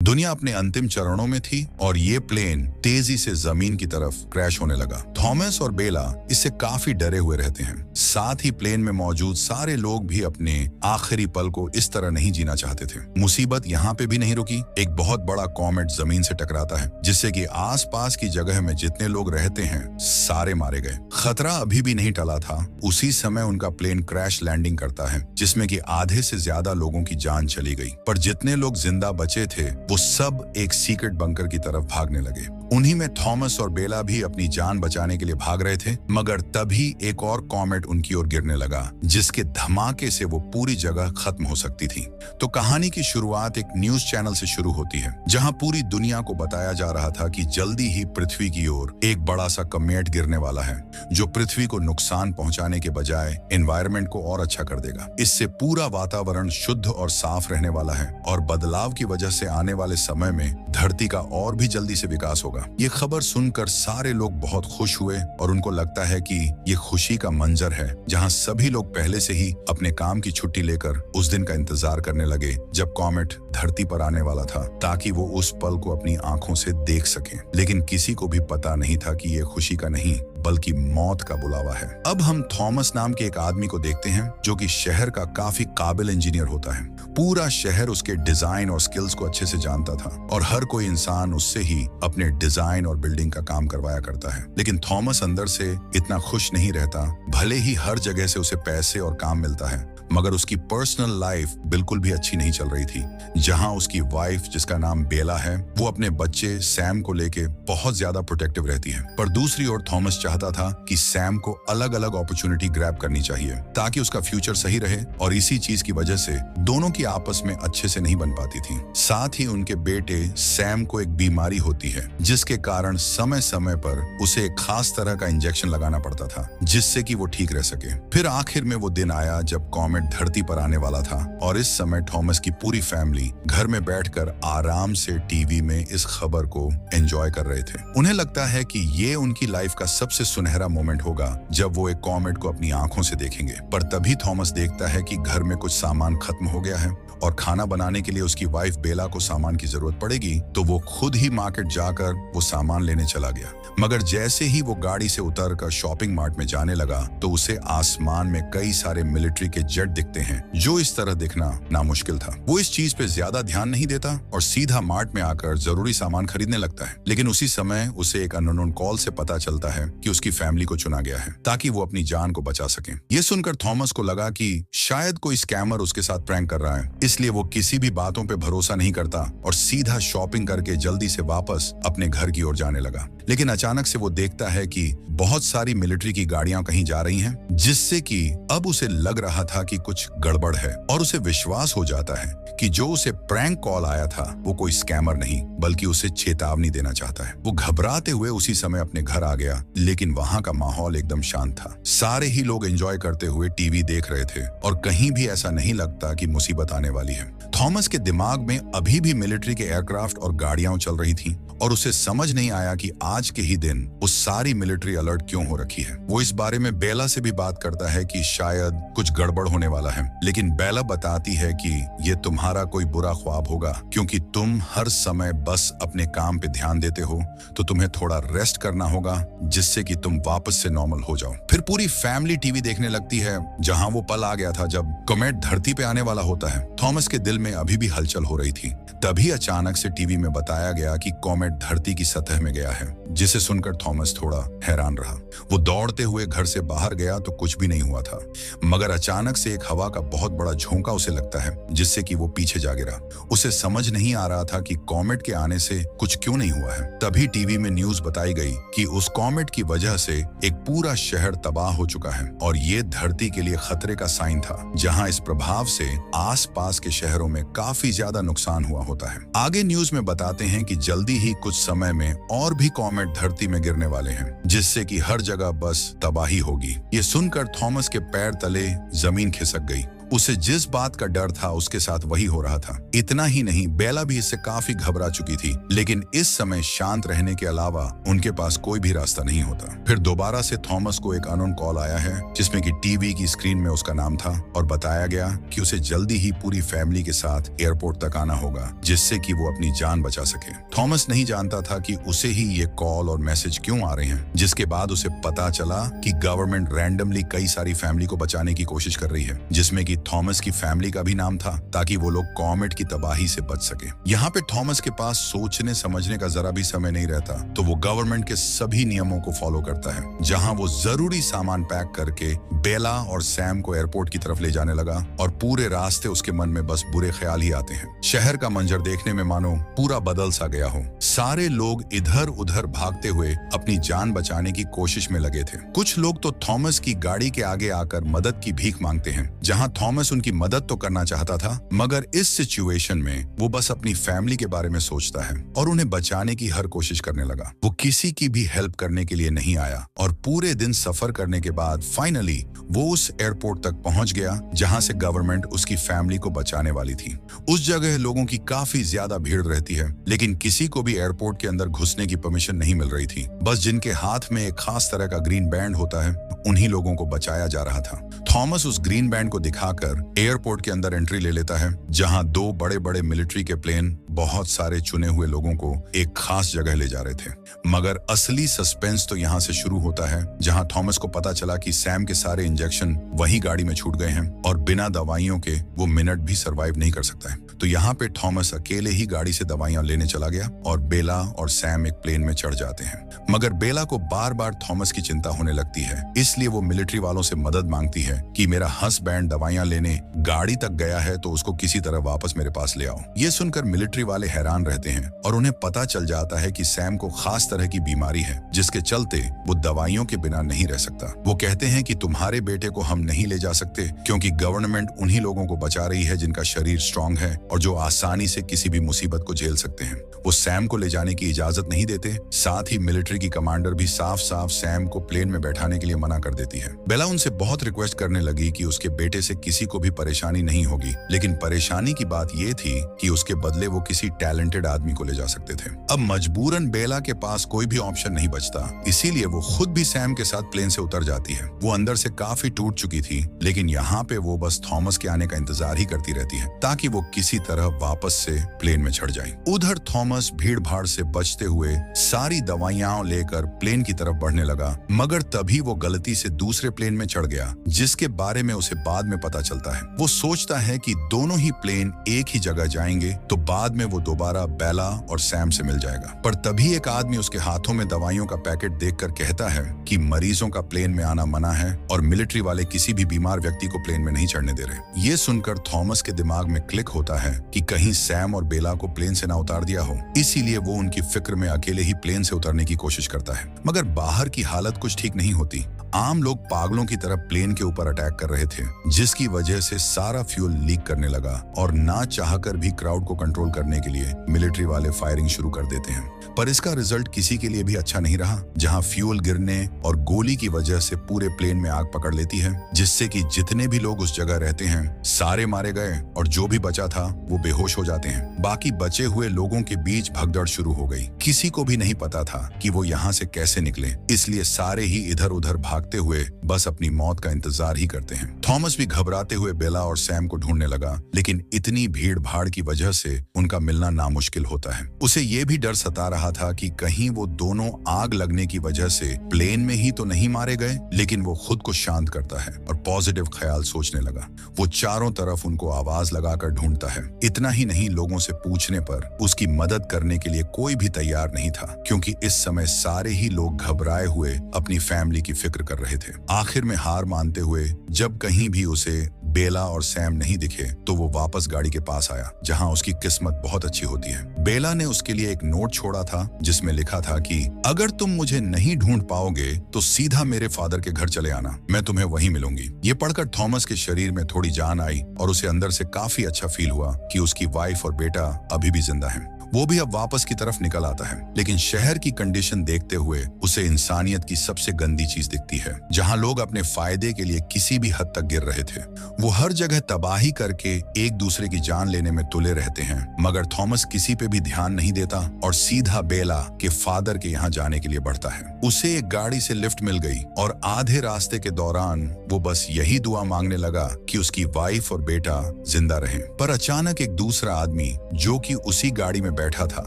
दुनिया अपने अंतिम चरणों में थी और ये प्लेन तेजी से जमीन की तरफ क्रैश होने लगा। थॉमस और बेला इससे काफी डरे हुए रहते हैं। साथ ही प्लेन में मौजूद सारे लोग भी अपने आखिरी पल को इस तरह नहीं जीना चाहते थे। मुसीबत यहाँ पे भी नहीं रुकी। एक बहुत बड़ा कॉमेट जमीन से टकराता है, जिससे कि आसपास की जगह में जितने लोग रहते हैं सारे मारे गए। खतरा अभी भी नहीं टला था। उसी समय उनका प्लेन क्रैश लैंडिंग करता है, जिसमें कि आधे से ज्यादा लोगों की जान चली गई। पर जितने लोग जिंदा बचे थे वो सब एक सीक्रेट बंकर की तरफ भागने लगे। उन्हीं में थॉमस और बेला भी अपनी जान बचाने के लिए भाग रहे थे, मगर तभी एक और कॉमेट उनकी ओर गिरने लगा, जिसके धमाके से वो पूरी जगह खत्म हो सकती थी। तो कहानी की शुरुआत एक न्यूज चैनल से शुरू होती है, जहां पूरी दुनिया को बताया जा रहा था कि जल्दी ही पृथ्वी की ओर एक बड़ा सा कॉमेट गिरने वाला है, जो पृथ्वी को नुकसान पहुंचाने के बजाय एनवायरनमेंट को और अच्छा कर देगा। इससे पूरा वातावरण शुद्ध और साफ रहने वाला है और बदलाव की वजह से आने वाले समय में धरती का और भी जल्दी से विकास होगा। ये खबर सुनकर सारे लोग बहुत खुश हुए और उनको लगता है कि ये खुशी का मंजर है, जहां सभी लोग पहले से ही अपने काम की छुट्टी लेकर उस दिन का इंतजार करने लगे जब कॉमेट धरती पर आने वाला था, ताकि वो उस पल को अपनी आंखों से देख सकें। लेकिन किसी को भी पता नहीं था कि ये खुशी का नहीं बल्कि मौत का बुलावा है। अब हम थॉमस नाम के एक आदमी को देखते हैं, जो कि शहर का काफी काबिल इंजीनियर होता है। पूरा शहर उसके डिजाइन और स्किल्स को अच्छे से जानता था और हर कोई इंसान उससे ही अपने डिजाइन और बिल्डिंग का काम करवाया करता है। लेकिन थॉमस अंदर से इतना खुश नहीं रहता। भले ही हर जगह से उसे पैसे और काम मिलता है, मगर उसकी पर्सनल लाइफ बिल्कुल भी अच्छी नहीं चल रही थी। जहां उसकी वाइफ, जिसका नाम बेला है, वो अपने बच्चे सैम को लेके बहुत ज्यादा प्रोटेक्टिव रहती है। पर दूसरी ओर थॉमस चाहता था कि सैम को अलग अलग अपॉर्चुनिटी ग्रैब करनी चाहिए, ताकि उसका फ्यूचर सही रहे, और इसी चीज की वजह से दोनों की आपस में अच्छे से नहीं बन पाती थी। साथ ही उनके बेटे सैम को एक बीमारी होती है, जिसके कारण समय समय पर उसे एक खास तरह का इंजेक्शन लगाना पड़ता था, जिससे कि वो ठीक रह सके। फिर आखिर में वो दिन आया जब कॉमेट धरती पर आने वाला था, और इस समय थॉमस की पूरी फैमिली घर में बैठकर आराम से टीवी में इस खबर को एंजॉय कर रहे थे। उन्हें लगता है कि ये उनकी लाइफ का सबसे सुनहरा मोमेंट होगा जब वो एक कॉमेट को अपनी आंखों से देखेंगे। पर तभी थॉमस देखता है कि घर में कुछ सामान खत्म हो गया है और खाना बनाने के लिए उसकी वाइफ बेला को सामान की जरूरत पड़ेगी, तो वो खुद ही मार्केट जाकर वो सामान लेने चला गया। मगर जैसे ही वो गाड़ी से उतरकर शॉपिंग मार्ट में जाने लगा, तो उसे आसमान में कई सारे मिलिट्री के जेट दिखते हैं, जो इस तरह दिखना नामुश्किल था। वो इस चीज पे ज्यादा ध्यान नहीं देता और सीधा मार्ट में आकर जरूरी सामान खरीदने लगता है। लेकिन उसी समय उसे एक अननोन कॉल से पता चलता है कि उसकी फैमिली को चुना गया है, ताकि वो अपनी जान को बचा सके। ये सुनकर थॉमस को लगा कि शायद कोई स्कैमर उसके साथ प्रैंक कर रहा है, इसलिए वो किसी भी बातों पे भरोसा नहीं करता और सीधा शॉपिंग करके जल्दी से वापस अपने घर की ओर जाने लगा। लेकिन अचानक से वो देखता है कि बहुत सारी मिलिट्री की गाड़ियां कहीं जा रही हैं, जिससे कि अब उसे लग रहा था कि कुछ गड़बड़ है, और उसे विश्वास हो जाता है कि जो उसे प्रैंक कॉल आया था वो कोई स्कैमर नहीं बल्कि उसे चेतावनी देना चाहता है। वो घबराते हुए उसी समय अपने घर आ गया, लेकिन वहां का माहौल एकदम शांत था। सारे ही लोग एंजॉय करते हुए टीवी देख रहे थे और कहीं भी ऐसा नहीं लगता कि मुसीबत आने वाली है। थॉमस के दिमाग में अभी भी मिलिट्री के एयरक्राफ्ट और गाड़ियां चल रही थीं, और उसे समझ नहीं आया कि आज के ही दिन वो सारी मिलिट्री अलर्ट क्यों हो रखी है। वो इस बारे में बेला से भी बात करता है कि शायद कुछ गड़बड़ होने वाला है, लेकिन बेला बताती है कि ये तुम्हारा कोई बुरा ख्वाब होगा, क्योंकि तुम हर समय बस अपने काम पे ध्यान देते हो, तो तुम्हें थोड़ा रेस्ट करना होगा, जिससे कि तुम वापस से नॉर्मल हो जाओ। फिर पूरी फैमिली टीवी देखने लगती है, जहां वो पल आ गया था जब कॉमेट धरती पे आने वाला होता है। थॉमस के दिल में अभी भी हलचल हो रही थी। तभी अचानक से टीवी में बताया गया कि कॉमेट धरती की सतह में गया है, जिसे सुनकर थॉमस थोड़ा हैरान रहा। वो दौड़ते हुए घर से बाहर गया तो कुछ भी नहीं हुआ था, मगर अचानक से एक हवा का बहुत बड़ा झोंका उसे लगता है, जिससे कि वो पीछे जा गिरा। उसे समझ नहीं आ रहा था कि कॉमेट के आने से कुछ क्यों नहीं हुआ है। तभी टीवी में न्यूज बताई गई कि उस कॉमेट की वजह से एक पूरा शहर तबाह हो चुका है, और ये धरती के लिए खतरे का साइन था, जहां इस प्रभाव से आसपास के शहरों में काफी ज्यादा नुकसान हुआ होता है। आगे न्यूज में बताते हैं कि जल्दी ही कुछ समय में और भी कॉमेट धरती में गिरने वाले हैं, जिससे कि हर जगह बस तबाही होगी। ये सुनकर थॉमस के पैर तले जमीन खिसक गई। उसे जिस बात का डर था उसके साथ वही हो रहा था। इतना ही नहीं, बेला भी इससे काफी घबरा चुकी थी, लेकिन इस समय शांत रहने के अलावा उनके पास कोई भी रास्ता नहीं होता। फिर दोबारा से थॉमस को एक अननोन कॉल आया है, जिसमें कि टीवी की स्क्रीन में उसका नाम था और बताया गया कि उसे जल्दी ही पूरी फैमिली के साथ एयरपोर्ट तक आना होगा, जिससे कि वो अपनी जान बचा सके। थॉमस नहीं जानता था कि उसे ही ये कॉल और मैसेज क्यों आ रहे हैं, जिसके बाद उसे पता चला कि गवर्नमेंट रैंडमली कई सारी फैमिली को बचाने की कोशिश कर रही है, जिसमें कि थॉमस की फैमिली का भी नाम था, ताकि वो लोग कॉमेट की तबाही से बच सके। यहाँ पे थॉमस के पास सोचने समझने का जरा भी समय नहीं रहता, तो वो गवर्नमेंट के सभी नियमों को फॉलो करता है। जहाँ वो जरूरी सामान पैक करके बेला और सैम को एयरपोर्ट की तरफ ले जाने लगा और पूरे रास्ते उसके मन में बस बुरे ख्याल ही आते हैं। शहर का मंजर देखने में मानो पूरा बदल सा गया हो। सारे लोग इधर उधर भागते हुए अपनी जान बचाने की कोशिश में लगे थे। कुछ लोग तो थॉमस की गाड़ी के आगे आकर मदद की भीख मांगते हैं, जहां थॉमस उनकी मदद तो करना चाहता था, मगर इस सिचुएशन में वो बस अपनी फैमिली के बारे में सोचता है और उन्हें बचाने की हर कोशिश करने लगा। वो किसी की भी हेल्प करने के लिए नहीं आया और पूरे दिन सफर करने के बाद फाइनली वो उस एयरपोर्ट तक पहुंच गया, जहां से गवर्नमेंट उसकी फैमिली को बचाने वाली थी। उस जगह लोगों की काफी ज्यादा भीड़ रहती है, लेकिन किसी को भी एयरपोर्ट के अंदर घुसने की परमिशन नहीं मिल रही थी। बस जिनके हाथ में एक खास तरह का ग्रीन बैंड होता है, उन्हीं लोगों को बचाया जा रहा था। थॉमस उस ग्रीन बैंड को दिखाकर एयरपोर्ट के अंदर एंट्री ले लेता है, जहां दो बड़े बड़े मिलिट्री के प्लेन बहुत सारे चुने हुए लोगों को एक खास जगह ले जा रहे थे। मगर असली सस्पेंस तो यहाँ से शुरू होता है, जहां थॉमस को पता चला कि सैम के सारे इंजेक्शन वही गाड़ी में छूट गए हैं और बिना दवाइयों के वो मिनट भी सरवाइव नहीं कर सकता है। तो यहाँ पे थॉमस अकेले ही गाड़ी से दवाइयां लेने चला गया और बेला और सैम एक प्लेन में चढ़ जाते हैं। मगर बेला को बार बार थॉमस की चिंता होने लगती है, इसलिए वो मिलिट्री वालों से मदद मांगती है कि मेरा हस्बैंड दवाइयां लेने गाड़ी तक गया है, तो उसको किसी तरह वापस मेरे पास ले आओ। ये सुनकर मिलिट्री वाले हैरान रहते हैं और उन्हें पता चल जाता है कि सैम को खास तरह की बीमारी है, जिसके चलते वो दवाइयों के बिना नहीं रह सकता। वो कहते हैं कि तुम्हारे बेटे को हम नहीं ले जा सकते, क्योंकि गवर्नमेंट उन्हीं लोगों को बचा रही है जिनका शरीर स्ट्रांग है और जो आसानी से किसी भी मुसीबत को झेल सकते हैं। वो सैम को ले जाने की इजाजत नहीं देते। साथ ही मिलिट्री की कमांडर भी साफ साफ सैम को प्लेन में बैठाने के लिए मना कर देती है। बेला उनसे बहुत रिक्वेस्ट करने लगी कि उसके बेटे से किसी को भी परेशानी नहीं होगी, लेकिन परेशानी की बात ये थी कि उसके बदले वो किसी टैलेंटेड आदमी को ले जा सकते थे। अब मजबूरन बेला के पास कोई भी ऑप्शन नहीं बचता, इसीलिए वो खुद भी सैम के साथ प्लेन से उतर जाती है। वो अंदर से काफी टूट चुकी थी, लेकिन यहाँ पे वो बस थॉमस के आने का इंतजार ही करती रहती है, ताकि वो किसी तरह वापस से प्लेन में चढ़ जाए। उधर थॉमस भीड़ भाड़ से बचते हुए सारी दवाइयां लेकर प्लेन की तरफ बढ़ने लगा, मगर तभी वो गलती से दूसरे प्लेन में चढ़ गया, जिसके बारे में उसे बाद में पता चलता है। वो सोचता है कि दोनों ही प्लेन एक ही जगह जाएंगे, तो बाद में वो दोबारा बेला और सैम से मिल जाएगा। पर तभी एक आदमी उसके हाथों में दवाइयों का पैकेट देखकर कहता है कि मरीजों का प्लेन में आना मना है और मिलिट्री वाले किसी भी बीमार व्यक्ति को प्लेन में नहीं चढ़ने दे रहे। ये सुनकर थॉमस के दिमाग में क्लिक होता है कि कहीं सैम और बेला को प्लेन से ना उतार दिया हो, इसीलिए वो उनकी फिक्र में अकेले ही प्लेन से उतरने की कोशिश करता है। मगर बाहर की हालत कुछ ठीक नहीं होती। आम लोग पागलों की तरह प्लेन के ऊपर अटैक कर रहे थे, जिसकी वजह से सारा फ्यूल लीक करने लगा और ना चाहकर भी क्राउड को कंट्रोल करने के लिए मिलिट्री वाले फायरिंग शुरू कर देते हैं। पर इसका रिजल्ट किसी के लिए भी अच्छा नहीं रहा, जहां फ्यूल गिरने और गोली की वजह से पूरे प्लेन में आग पकड़ लेती है, जिससे कि जितने भी लोग उस जगह रहते हैं सारे मारे गए और जो भी बचा था वो बेहोश हो जाते हैं। बाकी बचे हुए लोगों के बीच भगदड़ शुरू हो गई। किसी को भी नहीं पता था कि वो यहाँ से कैसे निकले, इसलिए सारे ही इधर उधर भागते हुए बस अपनी मौत का इंतजार ही करते हैं। थॉमस भी घबराते हुए बेला और सैम को ढूंढने लगा, लेकिन इतनी भीड़ भाड़ की वजह से उनका मिलना नामुश्किल होता है। उसे ये भी डर सता रहा था कि कहीं वो दोनों आग लगने की वजह से प्लेन में ही तो नहीं मारे गए, लेकिन वो खुद को शांत करता है और पॉजिटिव ख्याल सोचने लगा। वो चारों तरफ उनको आवाज लगाकर ढूंढता है। इतना ही नहीं, लोगों से पूछने पर उसकी मदद करने के लिए कोई भी तैयार नहीं था, क्योंकि इस समय सारे ही लोग घबराए हुए अपनी फैमिली की फिक्र कर रहे थे। आखिर में हार मानते हुए जब कहीं भी उसे बेला और सैम नहीं दिखे, तो वो वापस गाड़ी के पास आया, जहां उसकी किस्मत बहुत अच्छी होती है। बेला ने उसके लिए एक नोट छोड़ा था, जिसमें लिखा था कि अगर तुम मुझे नहीं ढूंढ पाओगे तो सीधा मेरे फादर के घर चले आना, मैं तुम्हें वहीं मिलूंगी। ये पढ़कर थॉमस के शरीर में थोड़ी जान आई और उसे अंदर से काफी अच्छा फील हुआ कि उसकी वाइफ और बेटा अभी भी जिंदा हैं। वो भी अब वापस की तरफ निकल आता है। लेकिन शहर की कंडीशन देखते हुए उसे इंसानियत की सबसे गंदी चीज दिखती है, जहां लोग अपने फायदे के लिए किसी भी हद तक गिर रहे थे। वो हर जगह तबाही करके एक दूसरे की जान लेने में तुले रहते हैं, मगर थॉमस किसी पे भी ध्यान नहीं देता और सीधा बेला के फादर के यहाँ जाने के लिए बढ़ता है। उसे एक गाड़ी से लिफ्ट मिल गई और आधे रास्ते के दौरान वो बस यही दुआ मांगने लगा कि उसकी वाइफ और बेटा जिंदा रहें। पर अचानक एक दूसरा आदमी जो कि उसी गाड़ी में बैठा था,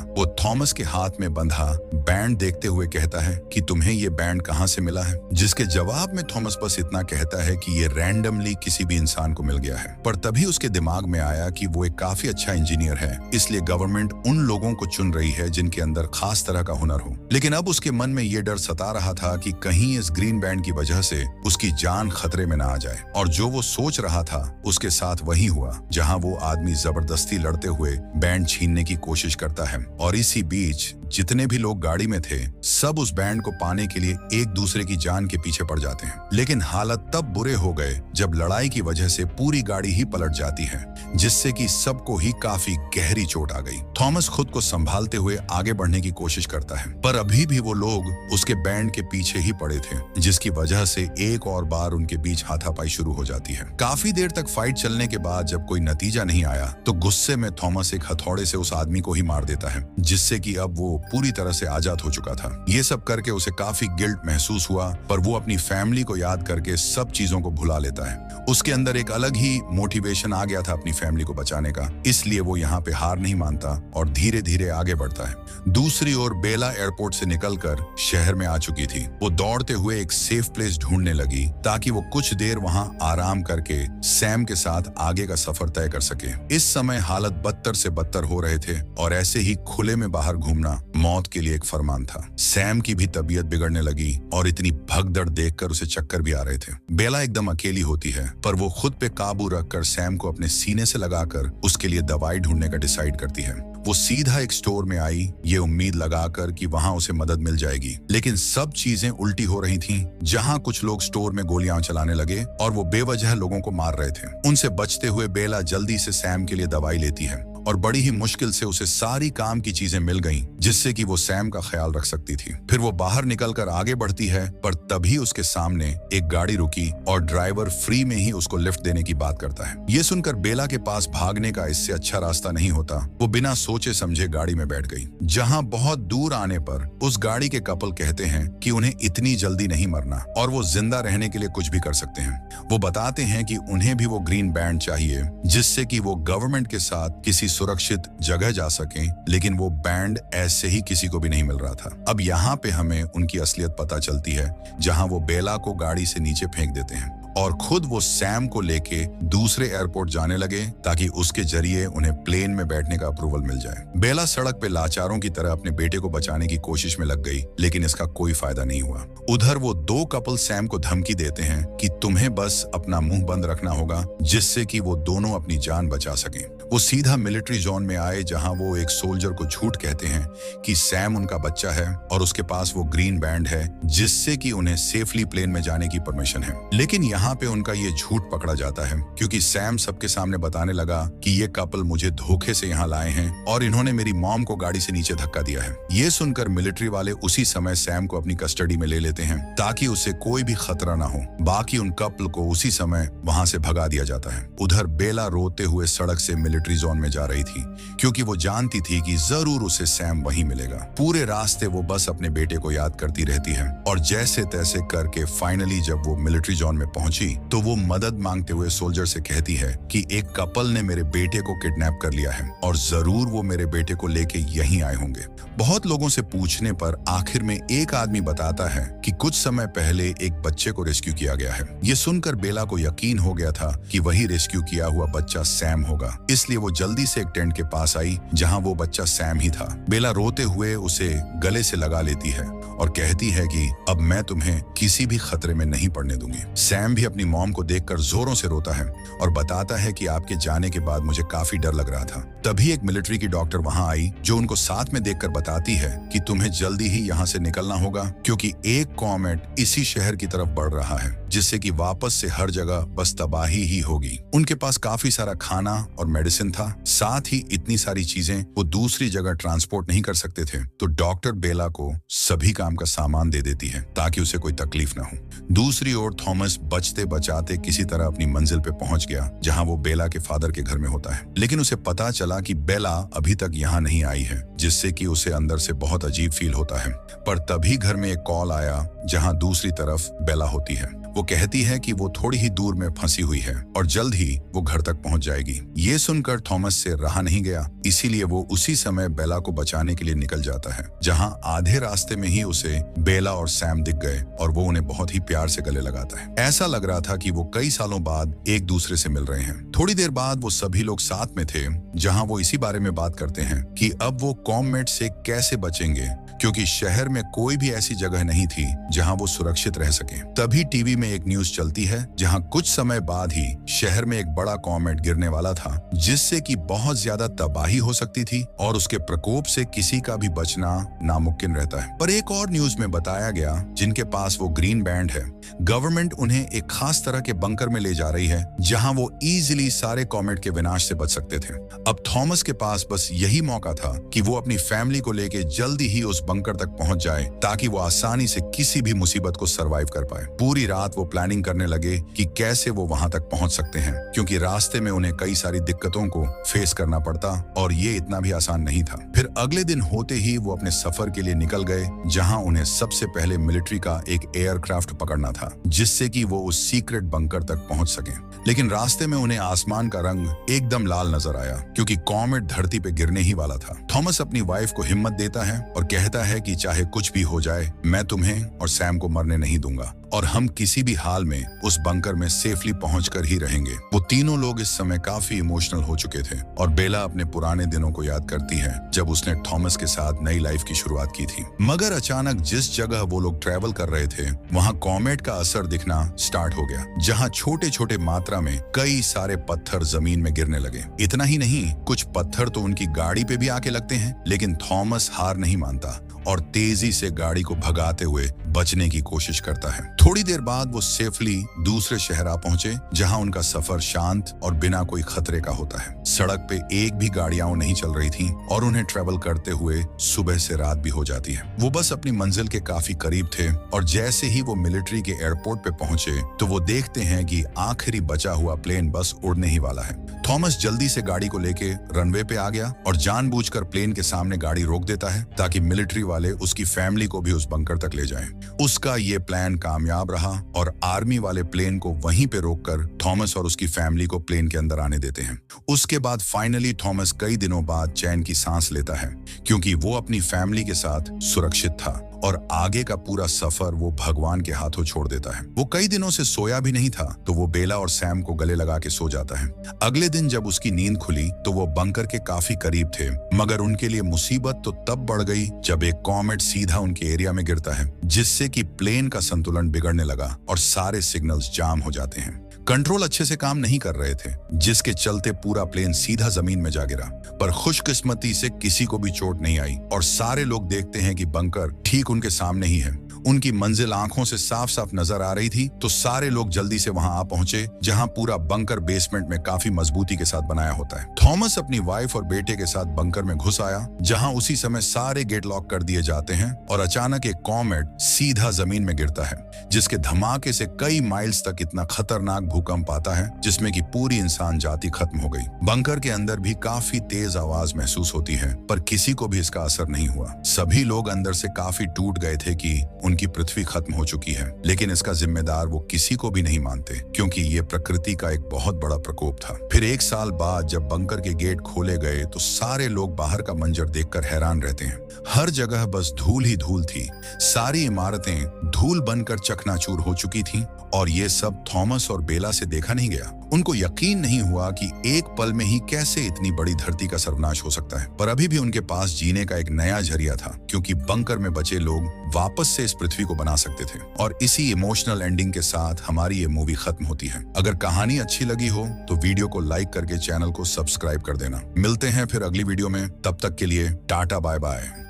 वो थॉमस के हाथ में बंधा बैंड देखते हुए कहता है कि तुम्हें ये बैंड कहाँ से मिला है? जिसके जवाब में थॉमस बस इतना कहता है कि ये रैंडमली किसी भी इंसान को मिल गया है। पर तभी उसके दिमाग में आया कि वो एक काफी अच्छा इंजीनियर है, इसलिए गवर्नमेंट उन लोगों को चुन रही है जिनके अंदर खास तरह का हुनर हो। लेकिन अब उसके मन में ये डर सता रहा था कि कहीं इस ग्रीन बैंड की वजह से उसकी जान खतरे में ना आ जाए। और जो वो सोच रहा था उसके साथ वही हुआ, जहां वो आदमी जबरदस्ती लड़ते हुए बैंड छीनने की कोशिश करता है। और इसी बीच जितने भी लोग गाड़ी में थे सब उस बैंड को पाने के लिए एक दूसरे की जान के पीछे पड़ जाते हैं। लेकिन हालत तब बुरे हो गए जब लड़ाई की वजह से पूरी गाड़ी ही पलट जाती है, जिससे कि सबको ही काफी गहरी चोट आ गई। थॉमस खुद को संभालते हुए आगे बढ़ने की कोशिश करता है, पर अभी भी वो लोग उसके बैंड के पीछे ही पड़े थे, जिसकी वजह से एक और बार उनके बीच हाथापाई शुरू हो जाती है। काफी देर तक फाइट चलने के बाद जब कोई नतीजा नहीं आया तो गुस्से में थॉमस एक हथौड़े से उस आदमी को ही मार देता है, जिससे कि अब वो पूरी तरह से आजाद हो चुका था। ये सब करके उसे काफी गिल्ट महसूस हुआ, पर वो अपनी फैमिली को याद करके सब चीजों को भुला लेता है। उसके अंदर एक अलग ही मोटिवेशन आ गया था अपनी फैमिली को बचाने का, इसलिए वो यहाँ पे हार नहीं मानता और धीरे धीरे आगे बढ़ता है। दूसरी ओर बेला एयरपोर्ट से निकलकर शहर में आ चुकी थी। वो दौड़ते हुए एक सेफ प्लेस ढूंढने लगी ताकि वो कुछ देर वहां आराम करके सैम के साथ आगे का सफर तय कर सके। इस समय हालत बदतर से बदतर हो रहे थे और ऐसे ही खुले में बाहर घूमना मौत के लिए एक फरमान था। सैम की भी तबीयत बिगड़ने लगी और इतनी भगदड़ देखकर उसे चक्कर भी आ रहे थे। बेला एकदम अकेली होती है, पर वो खुद पे काबू रखकर सैम को अपने सीने से लगाकर उसके लिए दवाई ढूंढने का डिसाइड करती है। वो सीधा एक स्टोर में आई, ये उम्मीद लगाकर कि वहां उसे मदद मिल जाएगी, लेकिन सब चीजें उल्टी हो रही थीं। जहां कुछ लोग स्टोर में गोलियां चलाने लगे और वो बेवजह लोगों को मार रहे थे। उनसे बचते हुए बेला जल्दी से सैम के लिए दवाई लेती है और बड़ी ही मुश्किल से उसे सारी काम की चीजें मिल गईं, जिससे कि वो सैम का ख्याल रख सकती थी। फिर वो बाहर निकलकर आगे बढ़ती है, पर तभी उसके सामने एक गाड़ी रुकी और ड्राइवर फ्री में ही उसको लिफ्ट देने की बात करता है। ये सुनकर बेला के पास भागने का इससे अच्छा रास्ता नहीं होता। वो बिना सोचे समझे गाड़ी में बैठ गई, जहां बहुत दूर आने पर उस गाड़ी के कपल कहते हैं कि उन्हें इतनी जल्दी नहीं मरना और वो जिंदा रहने के लिए कुछ भी कर सकते हैं। वो बताते हैं कि उन्हें भी वो ग्रीन बैंड चाहिए, जिससे कि वो गवर्नमेंट के साथ किसी सुरक्षित जगह जा सकें, लेकिन वो बैंड ऐसे ही किसी को भी नहीं मिल रहा था। अब यहाँ पे हमें उनकी असलियत पता चलती है, जहां वो बेला को गाड़ी से नीचे फेंक देते हैं और खुद वो सैम को लेके दूसरे एयरपोर्ट जाने लगे ताकि उसके जरिए उन्हें प्लेन में बैठने का अप्रूवल मिल जाए। बेला सड़क पे लाचारों की तरह अपने बेटे को बचाने की कोशिश में लग गई, लेकिन इसका कोई फायदा नहीं हुआ। उधर वो दो कपल सैम को धमकी देते हैं कि तुम्हें बस अपना मुंह बंद रखना होगा, जिससे कि वो दोनों अपनी जान बचा सकें। वो सीधा मिलिट्री जोन में आए, जहां वो एक सोल्जर को झूठ कहते हैं कि सैम उनका बच्चा है और उसके पास वो ग्रीन बैंड है, जिससे कि उन्हें सेफली प्लेन में जाने की परमिशन है। लेकिन यहाँ पे उनका ये झूठ पकड़ा जाता है, क्योंकि सैम सबके सामने बताने लगा कि ये कपल मुझे धोखे से यहाँ लाए हैं और इन्होंने मेरी मॉम को गाड़ी से नीचे धक्का दिया है। ये सुनकर मिलिट्री वाले उसी समय सैम को अपनी कस्टडी में ले लेते हैं ताकि उसे कोई भी खतरा ना हो। बाकी उन कपल को उसी समय वहां से भगा दिया जाता है। उधर बेला रोते हुए सड़क से मिलिट्री जोन में जा रही थी, क्योंकि वो जानती थी कि जरूर उसे सैम वहीं मिलेगा। पूरे रास्ते वो बस अपने बेटे को याद करती रहती है और जैसे तैसे करके फाइनली जब वो मिलिट्री जोन में पहुंची तो वो मदद मांगते हुए सोल्जर से कहती है कि एक कपल ने मेरे बेटे को किडनैप कर लिया है और जरूर वो मेरे बेटे को लेके यहीं आए होंगे। बहुत लोगों से पूछने पर आखिर में एक आदमी बताता है कि कुछ समय पहले एक बच्चे को रेस्क्यू किया गया है। ये सुनकर बेला को यकीन हो गया था कि वही रेस्क्यू किया हुआ बच्चा सैम होगा, इसलिए वो जल्दी से एक टेंट के पास आई जहां वो बच्चा सैम ही था। बेला रोते हुए उसे गले से लगा लेती है और कहती है कि अब मैं तुम्हें किसी भी खतरे में नहीं पड़ने दूंगी। सैम भी अपनी मॉम को देखकर जोरों से रोता है और बताता है कि आपके जाने के बाद मुझे काफी डर लग रहा था। तभी एक मिलिट्री की डॉक्टर वहां आई जो उनको साथ में देखकर बताती है कि तुम्हें जल्दी ही यहाँ से निकलना होगा, क्योंकि एक कॉमेट इसी शहर की तरफ बढ़ रहा है, जिससे कि वापस से हर जगह बस तबाही ही होगी। उनके पास काफी सारा खाना और मेडिसिन था, साथ ही इतनी सारी चीजें वो दूसरी जगह ट्रांसपोर्ट नहीं कर सकते थे। तो डॉक्टर बेला को सभी काम का सामान दे देती है ताकि उसे कोई तकलीफ ना हो। दूसरी ओर थॉमस बचते बचाते किसी तरह अपनी मंजिल पे पहुंच गया, जहां वो बेला के फादर के घर में होता है। लेकिन उसे पता चला कि बेला अभी तक यहाँ नहीं आई है, जिससे कि उसे अंदर से बहुत अजीब फील होता है। पर तभी घर में एक कॉल आया जहां दूसरी तरफ बेला होती है। वो कहती है कि वो थोड़ी ही दूर में फंसी हुई है और जल्द ही वो घर तक पहुंच जाएगी। ये सुनकर थॉमस से रहा नहीं गया, इसीलिए वो उसी समय बेला को बचाने के लिए निकल जाता है, जहां आधे रास्ते में ही उसे बेला और सैम दिख गए और वो उन्हें बहुत ही प्यार से गले लगाता है। ऐसा लग रहा था कि वो कई सालों बाद एक दूसरे से मिल रहे हैं। थोड़ी देर बाद वो सभी लोग साथ में थे, जहां वो इसी बारे में बात करते हैं कि अब वो कॉमेट से कैसे बचेंगे, क्योंकि शहर में कोई भी ऐसी जगह नहीं थी जहां वो सुरक्षित रह सके। तभी टीवी में एक न्यूज चलती है जहां कुछ समय बाद ही शहर में एक बड़ा कॉमेट गिरने वाला था, जिससे कि बहुत ज्यादा तबाही हो सकती थी और उसके प्रकोप से किसी का भी बचना नामुमकिन रहता है। पर एक और न्यूज में बताया गया जिनके पास वो ग्रीन बैंड है, गवर्नमेंट उन्हें एक खास तरह के बंकर में ले जा रही है जहां वो इजीली सारे कॉमेट के विनाश से बच सकते थे। अब थॉमस के पास बस यही मौका था कि वो अपनी फैमिली को लेके जल्दी ही उस बंकर तक पहुंच जाए, ताकि वो आसानी से किसी भी मुसीबत को सरवाइव कर पाए। पूरी रात वो प्लानिंग करने लगे कि कैसे वो वहां तक पहुंच सकते हैं, क्योंकि रास्ते में उन्हें कई सारी दिक्कतों को फेस करना पड़ता और ये इतना भी आसान नहीं था। फिर अगले दिन होते ही वो अपने सफर के लिए निकल गए, जहां उन्हें सबसे पहले मिलिट्री का एक एयरक्राफ्ट पकड़ना था, जिससे कि वो उस सीक्रेट बंकर तक पहुंच सके। लेकिन रास्ते में उन्हें आसमान का रंग एकदम लाल नजर आया, क्योंकि कॉमेट धरती पे गिरने ही वाला था। थॉमस अपनी वाइफ को हिम्मत देता है और कहता है कि चाहे कुछ भी हो जाए, मैं तुम्हें और सैम को मरने नहीं दूंगा और हम किसी भी हाल में उस बंकर में सेफली पहुंचकर ही रहेंगे। वो तीनों लोग इस समय काफी इमोशनल हो चुके थे और बेला अपने पुराने दिनों को याद करती है जब उसने थॉमस के साथ नई लाइफ की शुरुआत की थी। मगर अचानक जिस जगह वो लोग ट्रेवल कर रहे थे, वहां कॉमेट का असर दिखना स्टार्ट हो गया, जहां छोटे छोटे मात्रा में कई सारे पत्थर जमीन में गिरने लगे। इतना ही नहीं, कुछ पत्थर तो उनकी गाड़ी पे भी आके लगते हैं, लेकिन थॉमस हार नहीं मानता और तेजी से गाड़ी को भगाते हुए बचने की कोशिश करता है। थोड़ी देर बाद वो सेफली दूसरे शहर आ पहुंचे, जहां उनका सफर शांत और बिना कोई खतरे का होता है। सड़क पे एक भी गाड़ियां नहीं चल रही थीं और उन्हें ट्रेवल करते हुए सुबह से रात भी हो जाती है। वो बस अपनी मंजिल के काफी करीब थे और जैसे ही वो मिलिट्री के एयरपोर्ट पे पहुंचे तो वो देखते हैं कि आखिरी बचा हुआ प्लेन बस उड़ने ही वाला है। थॉमस जल्दी से गाड़ी को लेके रनवे पे आ गया और जानबूझकर प्लेन के सामने गाड़ी रोक देता है ताकि मिलिट्री वाले उसकी फैमिली को भी उस बंकर तक ले जाएं। उसका ये प्लान कामयाब रहा और आर्मी वाले प्लेन को वहीं पे रोककर थॉमस और उसकी फैमिली को प्लेन के अंदर आने देते हैं। उसके बाद फाइनली थॉमस कई दिनों बाद चैन की सांस लेता है, क्योंकि वो अपनी फैमिली के साथ सुरक्षित था और आगे का पूरा सफर वो भगवान के हाथों छोड़ देता है। वो कई दिनों से सोया भी नहीं था, तो वो बेला और सैम को गले लगा के सो जाता है। अगले दिन जब उसकी नींद खुली तो वो बंकर के काफी करीब थे, मगर उनके लिए मुसीबत तो तब बढ़ गई जब एक कॉमेट सीधा उनके एरिया में गिरता है, जिससे कि प्लेन का संतुलन बिगड़ने लगा और सारे सिग्नल्स जाम हो जाते हैं। कंट्रोल अच्छे से काम नहीं कर रहे थे, जिसके चलते पूरा प्लेन सीधा जमीन में जा गिरा। पर खुशकिस्मती से किसी को भी चोट नहीं आई और सारे लोग देखते हैं कि बंकर ठीक उनके सामने ही है। उनकी मंजिल आंखों से साफ साफ नजर आ रही थी, तो सारे लोग जल्दी से वहां आ पहुंचे, जहां पूरा बंकर बेसमेंट में काफी मजबूती के साथ बनाया होता है। थॉमस अपनी वाइफ और बेटे के साथ बंकर में घुस आया, जहां उसी समय सारे गेट लॉक कर दिए जाते हैं और अचानक एक कॉमेट सीधा जमीन में गिरता है, जिसके धमाके से कई माइल्स तक इतना खतरनाक भूकंप आता है जिसमें कि पूरी इंसान जाति खत्म हो गई। बंकर के अंदर भी काफी तेज आवाज महसूस होती है, पर किसी को भी इसका असर नहीं हुआ। सभी लोग अंदर से काफी टूट गए थे कि उनकी पृथ्वी खत्म हो चुकी है, लेकिन इसका जिम्मेदार वो किसी को भी नहीं मानते, क्योंकि ये प्रकृति का एक बहुत बड़ा प्रकोप था। फिर एक साल बाद जब बंकर के गेट खोले गए तो सारे लोग बाहर का मंजर देखकर हैरान रहते हैं। हर जगह बस धूल ही धूल थी, सारी इमारतें धूल बनकर चकनाचूर हो चुकी थीं और ये सब थॉमस और बेला से देखा नहीं गया। उनको यकीन नहीं हुआ कि एक पल में ही कैसे इतनी बड़ी धरती का सर्वनाश हो सकता है। पर अभी भी उनके पास जीने का एक नया जरिया था, क्योंकि बंकर में बचे लोग वापस से इस पृथ्वी को बना सकते थे। और इसी इमोशनल एंडिंग के साथ हमारी ये मूवी खत्म होती है। अगर कहानी अच्छी लगी हो तो वीडियो को लाइक करके चैनल को सब्सक्राइब कर देना। मिलते हैं फिर अगली वीडियो में, तब तक के लिए टाटा बाय बाय।